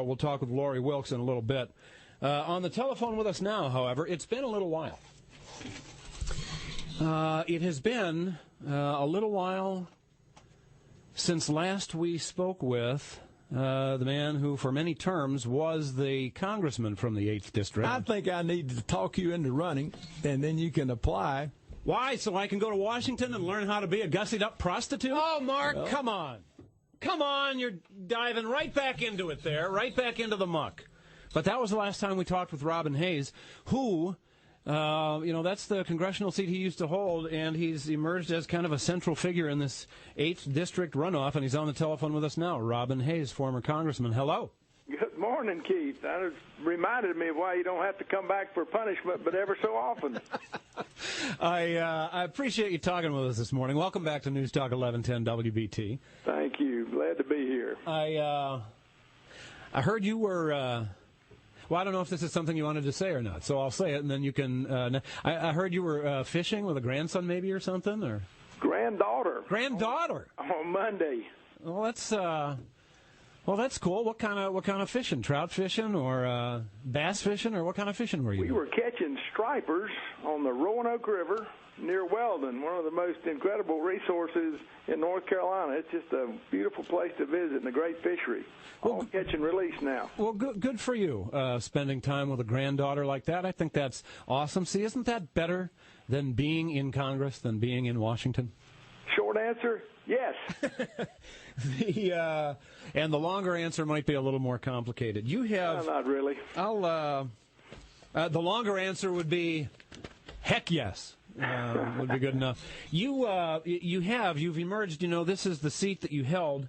we'll talk with Lori Wilkes in a little bit. On the telephone with us now, however, it's been a little while. It has been a little while since last we spoke with the man who, for many terms, was the congressman from the 8th District. I think I need to talk you into running, and then you can apply. Why? So I can go to Washington and learn how to be a gussied-up prostitute? Oh, Mark, come on. Come on, you're diving right back into it there, right back into the muck. But that was the last time we talked with Robin Hayes, who, that's the congressional seat he used to hold, and he's emerged as kind of a central figure in this 8th District runoff, and he's on the telephone with us now. Robin Hayes, former congressman. Hello. Good morning, Keith. That reminded me of why you don't have to come back for punishment, but ever so often. I appreciate you talking with us this morning. Welcome back to News Talk 1110 WBT. Thank you. Glad to be here. I heard you were... Well, I don't know if this is something you wanted to say or not, so I'll say it, and then you can... I heard you were fishing with a grandson, maybe, or something? Or Granddaughter. Granddaughter? On Monday. Well, that's cool. What kind of fishing? Trout fishing or bass fishing, or what kind of fishing were you? We were catching stripers on the Roanoke River near Weldon, one of the most incredible resources in North Carolina. It's just a beautiful place to visit and a great fishery. All catch and release now. Well, good for you, spending time with a granddaughter like that. I think that's awesome. See, isn't that better than being in Congress, than being in Washington? Short answer, yes. And the longer answer might be a little more complicated. You have... No, not really. The longer answer would be, heck yes. Would be good enough. You've emerged, this is the seat that you held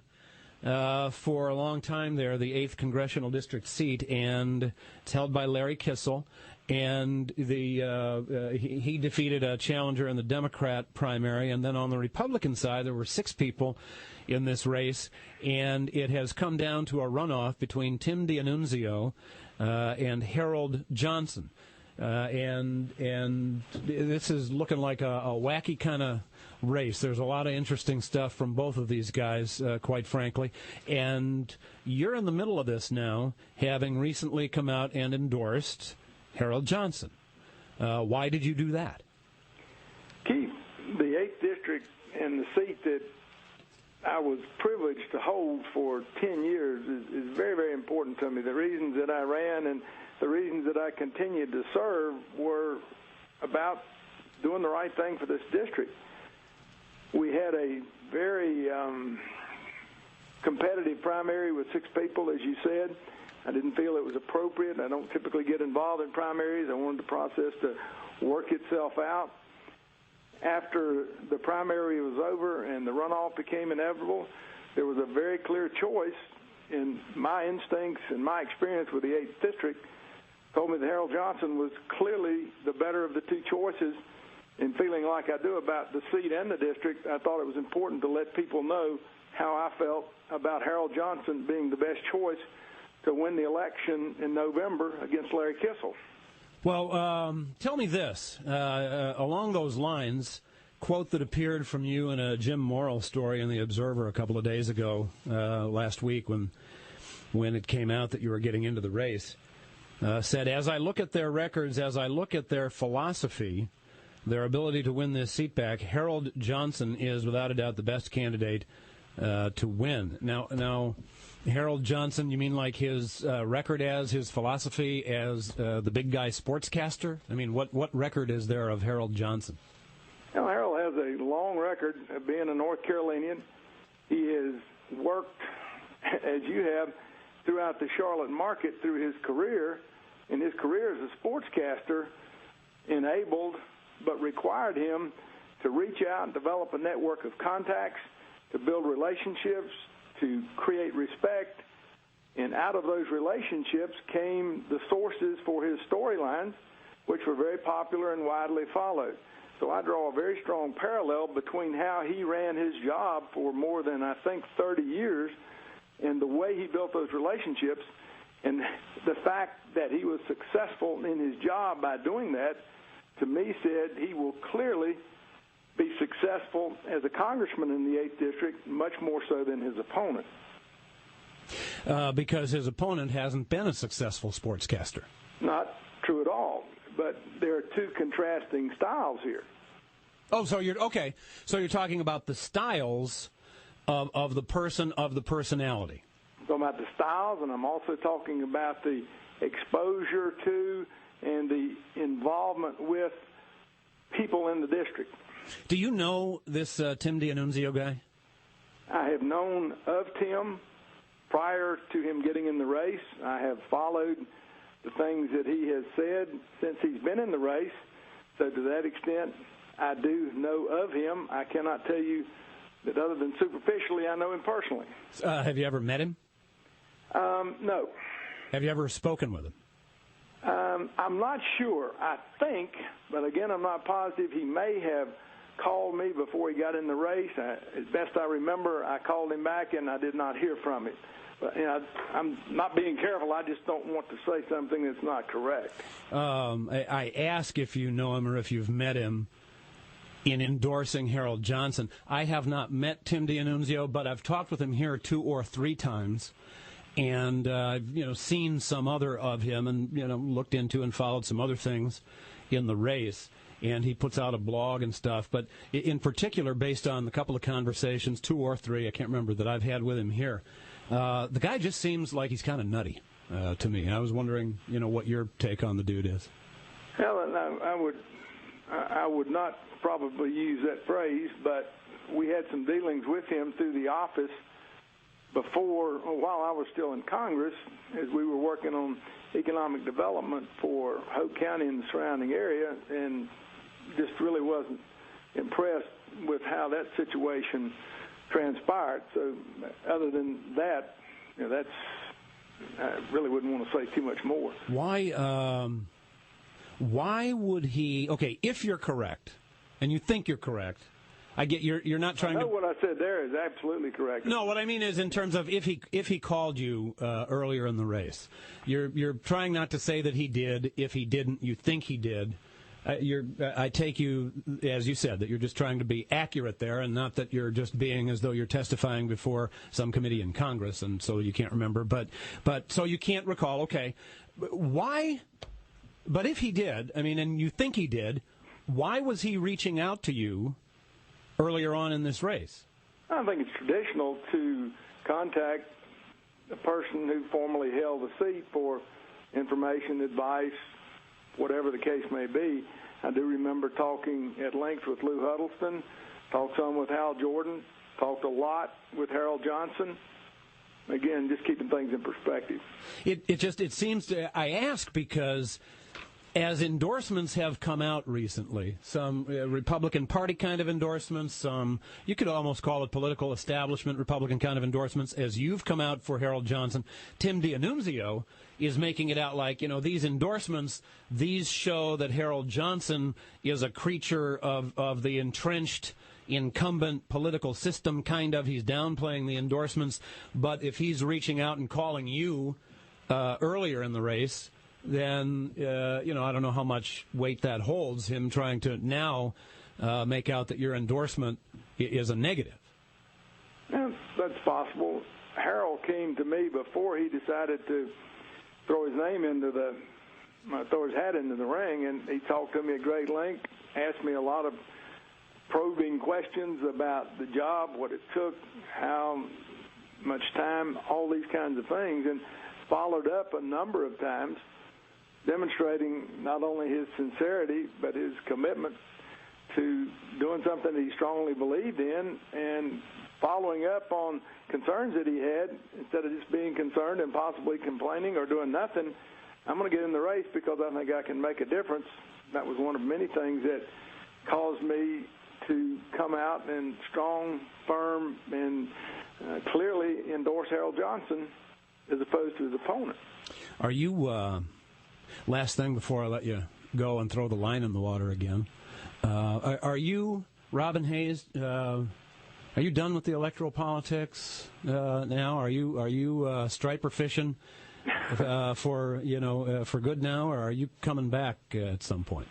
for a long time there, the 8th Congressional District seat, and it's held by Larry Kissel, and he defeated a challenger in the Democrat primary, and then on the Republican side there were 6 people in this race, and it has come down to a runoff between Tim D'Annunzio and Harold Johnson. And this is looking like a wacky kind of race. There's a lot of interesting stuff from both of these guys, quite frankly. And you're in the middle of this now, having recently come out and endorsed Harold Johnson. Why did you do that? Keith, the 8th District and the seat that I was privileged to hold for 10 years is very, very important to me. The reasons that I ran and the reasons that I continued to serve were about doing the right thing for this district. We had a very competitive primary with 6 people, as you said. I didn't feel it was appropriate. I don't typically get involved in primaries. I wanted the process to work itself out. After the primary was over and the runoff became inevitable, there was a very clear choice, in my instincts and my experience with the 8th District told me that Harold Johnson was clearly the better of the 2 choices. And feeling like I do about the seat and the district, I thought it was important to let people know how I felt about Harold Johnson being the best choice to win the election in November against Larry Kissel. Well, tell me this. Along those lines, quote that appeared from you in a Jim Morrill story in The Observer a couple of days ago, last week, when it came out that you were getting into the race, said, as I look at their records, as I look at their philosophy, their ability to win this seat back, Harold Johnson is without a doubt the best candidate to win. Now, Harold Johnson, you mean like his record as, his philosophy as the big guy sportscaster? I mean, what record is there of Harold Johnson? Well, Harold has a long record of being a North Carolinian. He has worked, as you have, throughout the Charlotte market through his career, and his career as a sportscaster enabled but required him to reach out and develop a network of contacts, to build relationships, to create respect, and out of those relationships came the sources for his storylines, which were very popular and widely followed. So I draw a very strong parallel between how he ran his job for more than, I think, 30 years and the way he built those relationships, and the fact that he was successful in his job by doing that, to me said he will clearly be successful as a congressman in the 8th District, much more so than his opponent. because his opponent hasn't been a successful sportscaster. Not true at all. But there are two contrasting styles here. Oh, so you're okay. So you're talking about the styles of the person, of the personality. I'm talking about the styles, and I'm also talking about the exposure to and the involvement with people in the district. Do you know this Tim D'Annunzio guy? I have known of Tim prior to him getting in the race. I have followed the things that he has said since he's been in the race. So to that extent, I do know of him. I cannot tell you that other than superficially, I know him personally. Have you ever met him? No. Have you ever spoken with him? I'm not sure. I think, but again, I'm not positive. He may have called me before he got in the race. As best I remember, I called him back, and I did not hear from him. But I'm not being careful. I just don't want to say something that's not correct. I ask if you know him or if you've met him in endorsing Harold Johnson. I have not met Tim D'Annunzio, but I've talked with him here 2 or 3 times. And I've seen some other of him, and looked into and followed some other things in the race. And he puts out a blog and stuff. But in particular, based on the couple of conversations, 2 or 3, I can't remember, that I've had with him here, the guy just seems like he's kind of nutty to me. I was wondering, what your take on the dude is. Well, I would not probably use that phrase, but we had some dealings with him through the office while I was still in Congress, as we were working on economic development for Hope County and the surrounding area, and just really wasn't impressed with how that situation transpired. So other than that, I really wouldn't want to say too much more. Why would he? Okay, if you're correct, and you think you're correct, I get you're not trying to. What I said there is absolutely correct. No, what I mean is in terms of if he called you earlier in the race, you're trying not to say that he did. If he didn't, you think he did. I take you, as you said, that you're just trying to be accurate there, and not that you're just being as though you're testifying before some committee in Congress, and so you can't remember. But so you can't recall. Okay, why? But if he did, and you think he did, why was he reaching out to you earlier on in this race? I think it's traditional to contact a person who formerly held a seat for information, advice, whatever the case may be. I do remember talking at length with Lou Huddleston, talked some with Hal Jordan, talked a lot with Harold Johnson. Again, just keeping things in perspective. It seems to, I ask because as endorsements have come out recently, some Republican Party kind of endorsements, some, you could almost call it political establishment Republican kind of endorsements, as you've come out for Harold Johnson, Tim D'Annunzio is making it out like, these endorsements, these show that Harold Johnson is a creature of the entrenched incumbent political system, kind of. He's downplaying the endorsements, but if he's reaching out and calling you earlier in the race, then, I don't know how much weight that holds, him trying to now make out that your endorsement is a negative. Yeah, that's possible. Harold came to me before he decided to throw his hat into the ring, and he talked to me at great length, asked me a lot of probing questions about the job, what it took, how much time, all these kinds of things, and followed up a number of times, demonstrating not only his sincerity but his commitment to doing something that he strongly believed in, and following up on concerns that he had. Instead of just being concerned and possibly complaining or doing nothing, I'm going to get in the race because I think I can make a difference. That was one of many things that caused me to come out and strong, firm, and clearly endorse Harold Johnson as opposed to his opponent. Are you, last thing before I let you go and throw the line in the water again, are you, Robin Hayes, are you done with the electoral politics now? Are you striper fishing for good now, or are you coming back at some point?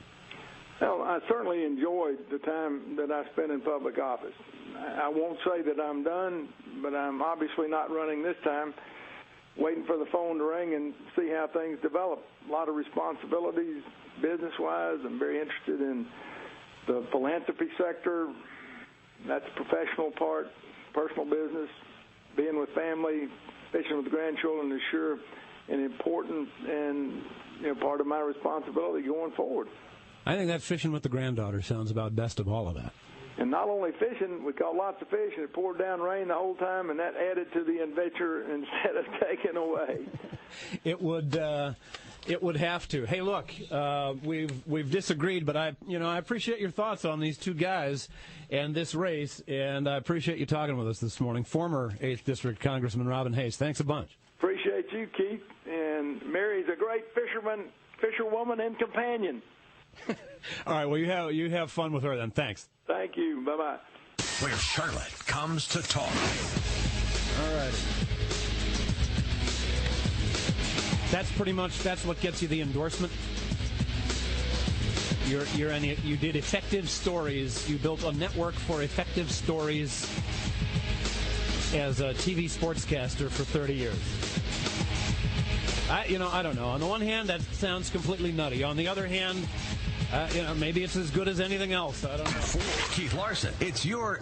Well, I certainly enjoyed the time that I spent in public office. I won't say that I'm done, but I'm obviously not running this time. waiting for the phone to ring and see how things develop. A lot of responsibilities business-wise. I'm very interested in the philanthropy sector. That's the professional part, personal business. Being with family, fishing with the grandchildren is sure an important and part of my responsibility going forward. I think that fishing with the granddaughter sounds about best of all of that. And not only fishing, we caught lots of fish, and it poured down rain the whole time, and that added to the adventure instead of taking away. It would have to. Hey, look, we've disagreed, but I appreciate your thoughts on these two guys and this race, and I appreciate you talking with us this morning. Former 8th District Congressman Robin Hayes, thanks a bunch. Appreciate you, Keith. And Mary's a great fisherwoman, and companion. All right, well, you have fun with her then. Thanks. Thank you. Bye-bye. Where Charlotte comes to talk. All right. That's what gets you the endorsement. You did effective stories. You built a network for effective stories as a TV sportscaster for 30 years. I don't know. On the one hand, that sounds completely nutty. On the other hand, maybe it's as good as anything else. I don't know. For Keith Larson, it's your